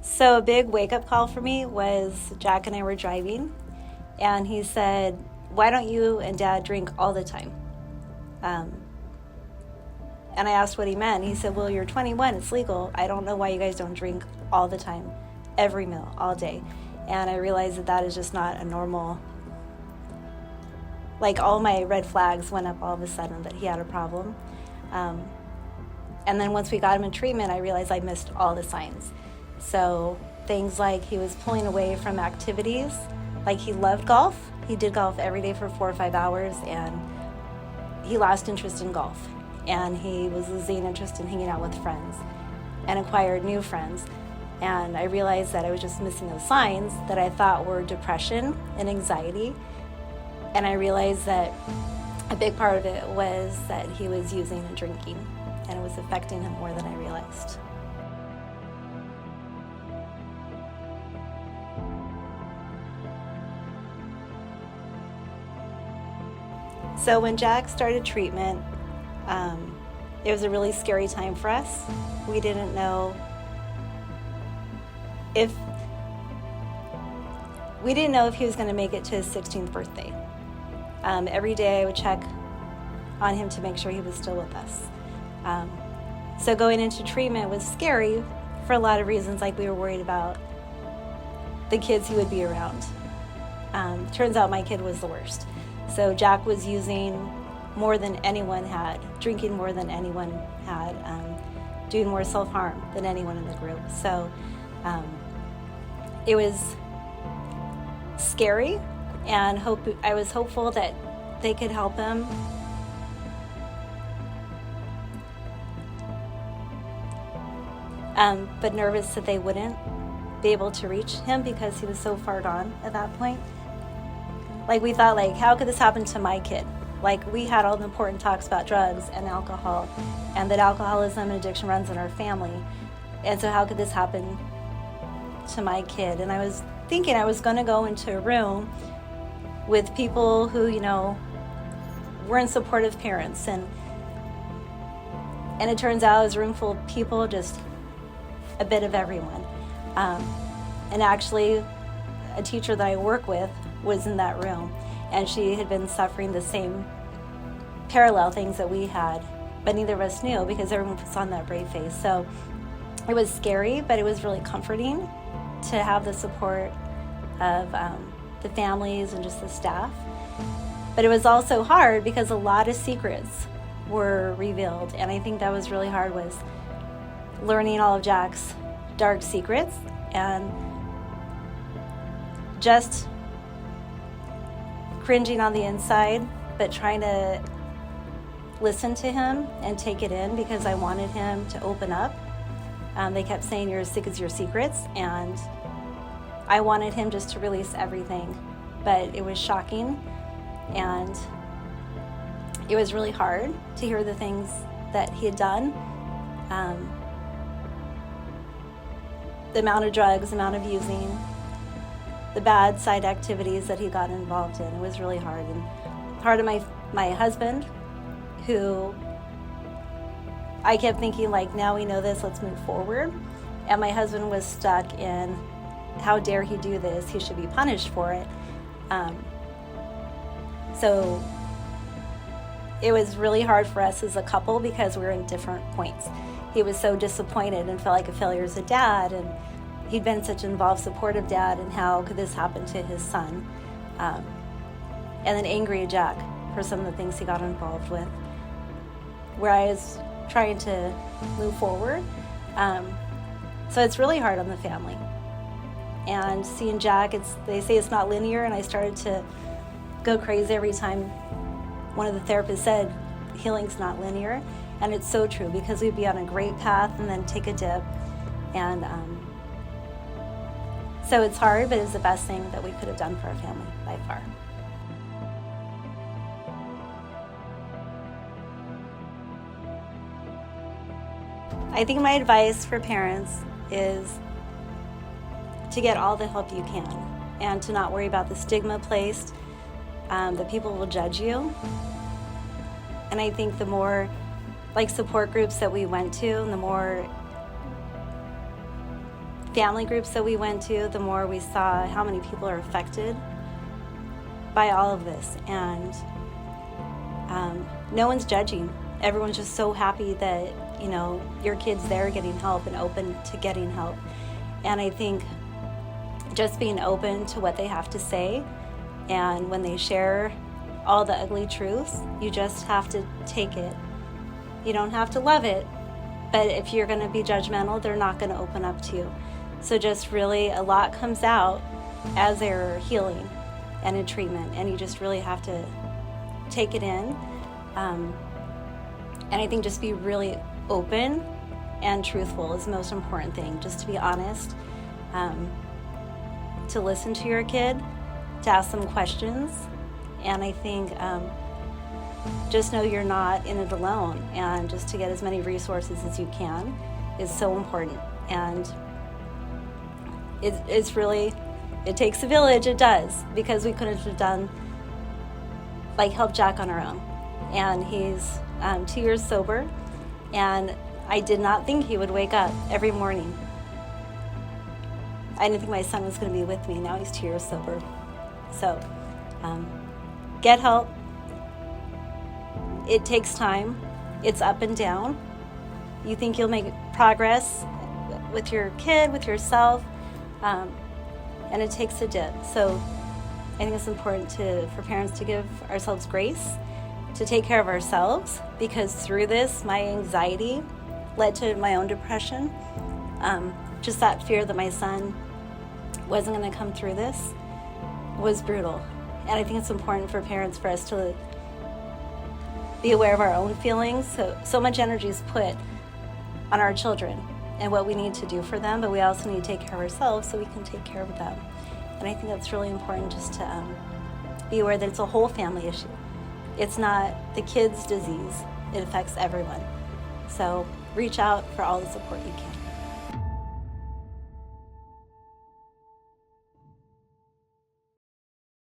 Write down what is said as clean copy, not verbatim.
So a big wake-up call for me was Jack and I were driving, and he said, "Why don't you and Dad drink all the time?" And I asked what he meant. He said, "Well, you're 21, it's legal. I don't know why you guys don't drink all the time, every meal, all day." And I realized that that is just not a normal, like all my red flags went up all of a sudden that he had a problem. And then once we got him in treatment, I realized I missed all the signs. So things like he was pulling away from activities, like he loved golf. He did golf every day for 4 or 5 hours, and he lost interest in golf. And he was losing interest in hanging out with friends and acquired new friends. And I realized that I was just missing those signs that I thought were depression and anxiety. And I realized that a big part of it was that he was using and drinking, and it was affecting him more than I realized. So when Jack started treatment, it was a really scary time for us. We didn't know if he was going to make it to his 16th birthday. Every day I would check on him to make sure he was still with us. So going into treatment was scary for a lot of reasons, like we were worried about the kids he would be around. Turns out my kid was the worst. So Jack was using more than anyone had, drinking more than anyone had, doing more self-harm than anyone in the group. So it was scary, and I was hopeful that they could help him. But nervous that they wouldn't be able to reach him because he was so far gone at that point. Like we thought, like, how could this happen to my kid? Like we had all the important talks about drugs and alcohol, and that alcoholism and addiction runs in our family. And so how could this happen to my kid? And I was thinking I was going to go into a room with people who, weren't supportive parents. And it turns out it was a room full of people, just a bit of everyone. And actually, a teacher that I work with was in that room, and she had been suffering the same parallel things that we had, but neither of us knew because everyone was on that brave face. So it was scary, but it was really comforting to have the support of the families and just the staff. But it was also hard because a lot of secrets were revealed, and I think that was really hard, was learning all of Jack's dark secrets and just cringing on the inside, but trying to listen to him and take it in because I wanted him to open up. They kept saying, "You're as sick as your secrets," and I wanted him just to release everything. But it was shocking, and it was really hard to hear the things that he had done. The amount of drugs, the amount of using, the bad side activities that he got involved in. It was really hard. And part of my husband, who I kept thinking, like, now we know this, let's move forward. And my husband was stuck in, how dare he do this? He should be punished for it. So it was really hard for us as a couple because we were in different points. He was so disappointed and felt like a failure as a dad, and he'd been such an involved, supportive dad, and how could this happen to his son? And then angry at Jack for some of the things he got involved with, where I was trying to move forward. So it's really hard on the family. And seeing Jack, they say it's not linear, and I started to go crazy every time one of the therapists said healing's not linear. And it's so true, because we'd be on a great path and then take a dip. And so it's hard, but it's the best thing that we could have done for our family by far. I think my advice for parents is to get all the help you can and to not worry about the stigma placed, that people will judge you. And I think the more support groups that we went to, and the more family groups that we went to, the more we saw how many people are affected by all of this. And no one's judging. Everyone's just so happy that, your kid's there getting help and open to getting help. And I think just being open to what they have to say, and when they share all the ugly truths, you just have to take it. You don't have to love it, but if you're going to be judgmental, they're not going to open up to you. So just really, a lot comes out as they're healing and in treatment, and you just really have to take it in. And I think just be really open and truthful is the most important thing. Just to be honest, to listen to your kid, to ask them questions, and I think just know you're not in it alone, and just to get as many resources as you can is so important. And it's really, it takes a village, it does, because we couldn't have done, help Jack on our own. And he's 2 years sober, and I did not think he would wake up every morning. I didn't think my son was going to be with me. Now he's 2 years sober. So get help. It takes time. It's up and down. You think you'll make progress with your kid, with yourself, and it takes a dip. So I think it's important for parents to give ourselves grace, to take care of ourselves, because through this, my anxiety led to my own depression. Just that fear that my son wasn't going to come through this was brutal. And I think it's important for parents, for us to be aware of our own feelings. So much energy is put on our children and what we need to do for them, but we also need to take care of ourselves so we can take care of them. And I think that's really important, just to be aware that it's a whole family issue. It's not the kid's disease. It affects everyone. So reach out for all the support you can.